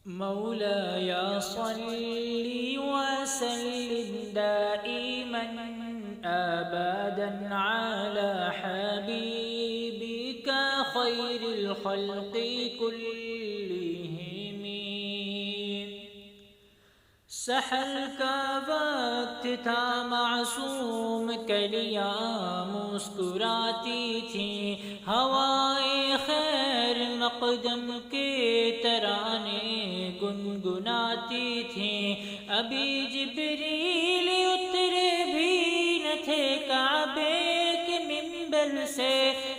مولاي صل وسلم دائما أبدا على حبيبك خير الخلق كلهم. سحر کا وقت تھا معصوم کلیاں مسکراتی تھیں، ہوائے خیر مقدم کے ترانے گنگناتی تھیں. ابھی جبریل اترے بھی نہ تھے کعبے کے منبر سے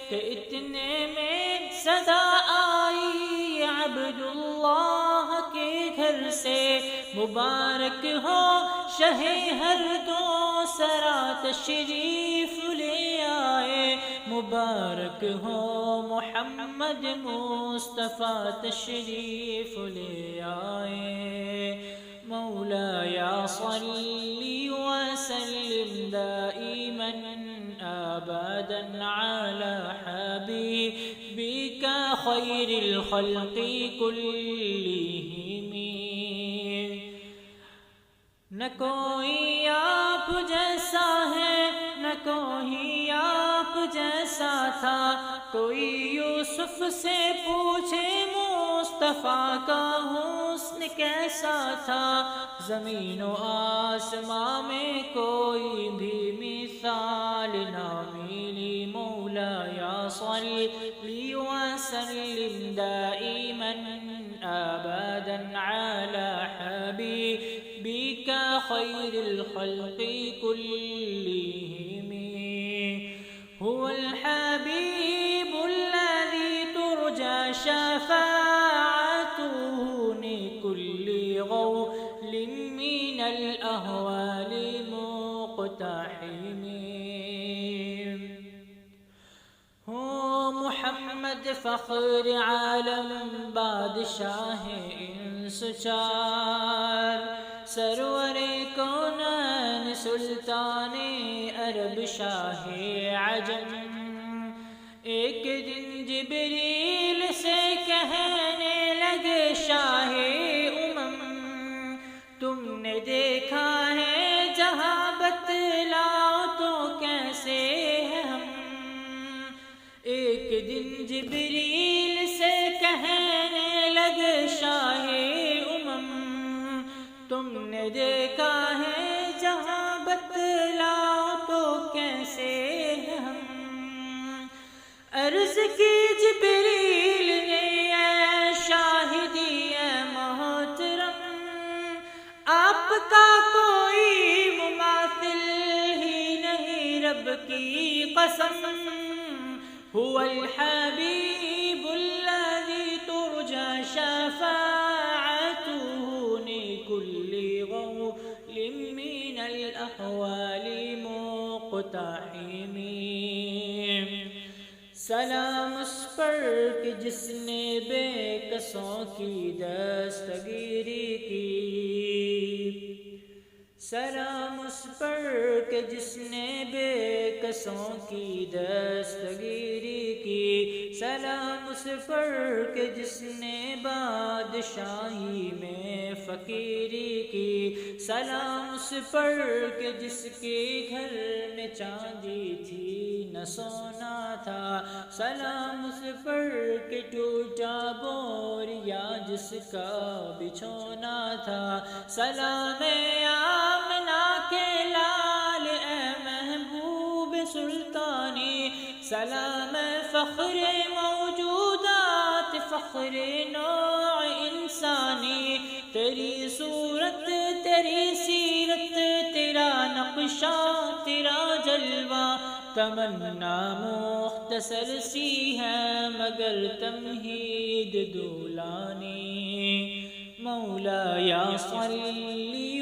کہ اتنے میں صدا آئی عبداللہ کے گھر سے. مبارک ہو شہ ہر دو سرا تشریف لے آئے، مبارک ہو محمد مصطفیٰ تشریف لے آئے. مولاي صل وسلم دائما أبدا على حبيبك خير الخلق كلهم. نہ کوئی آپ جیسا ہے نہ کوئی آپ جیسا تھا، کوئی یوسف سے پوچھے مصطفیٰ کا حسن کیسا تھا. زمین و آسمان میں کوئی بھی مثال نہ ملی. مولاي صل وسلم دائما أبدا على حبيبك خير الخلق كلهم. هو الحبيب الذي ترجى شفاعته لكل غول من الأهوال مقتحم. محمد فخر عالم بادشاہ انس چار، سرور کونین سلطان عرب شاہ عجم. ایک دن جبریل سے کہنے لگے شاہ امم، تم نے دیکھا ہے جہاں بتلاؤ تو کیسے ہے ہم. ایک دن جبریل سے کہنے لگے شاہ امم، تم نے دیکھا ہے جہاں بتلاؤ تو کیسے ہیں ہم. عرض کی جبریل نے اے شاہدی اے محترم، آپ کا کوئی مماثل ہی نہیں رب کی قسم. هو الحبيب الذي ترجى شفاعته لكل غول من الأحوال مقتحم. سلام اس پر کہ جس نے بے کسوں کی دستگیری کی، سلام اس پر کہ جس نے بے کسوں کی دستگیری کی. سلام اس پر کہ جس نے بادشاہی میں فقیری کی. سلام اس پر کہ جس کے گھر میں چاندی تھی نہ سونا تھا. سلام اس پر کہ ٹوٹا بوریا جس کا بچھونا تھا. سلام آمنہ کے لال اے محبوب سلطانی. سلام فخر موجودات فخر نوع انسانی. تیری صورت تیری سیرت تیرا نقشہ تیرا جلوہ، تمنا مختصر سی ہے مگر تمہید دولانی. مولاي صل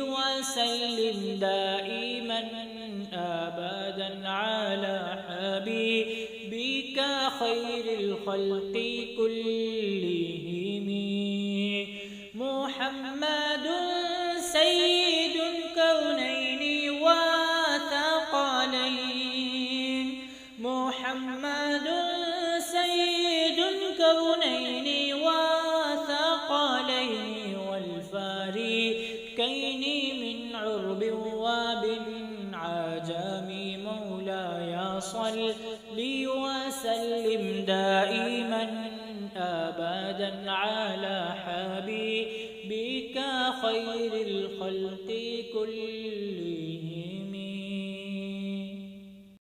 وسلم دائما أبدا على حبيبك خير الخلق كلهم. محمد سيد الكونين وثقلين، محمد سيد الكونين وثقلين من عرب ومن عجم. مولاي صل لي وسلم دائما أبدا على حبيبك خير الخلق كلهم.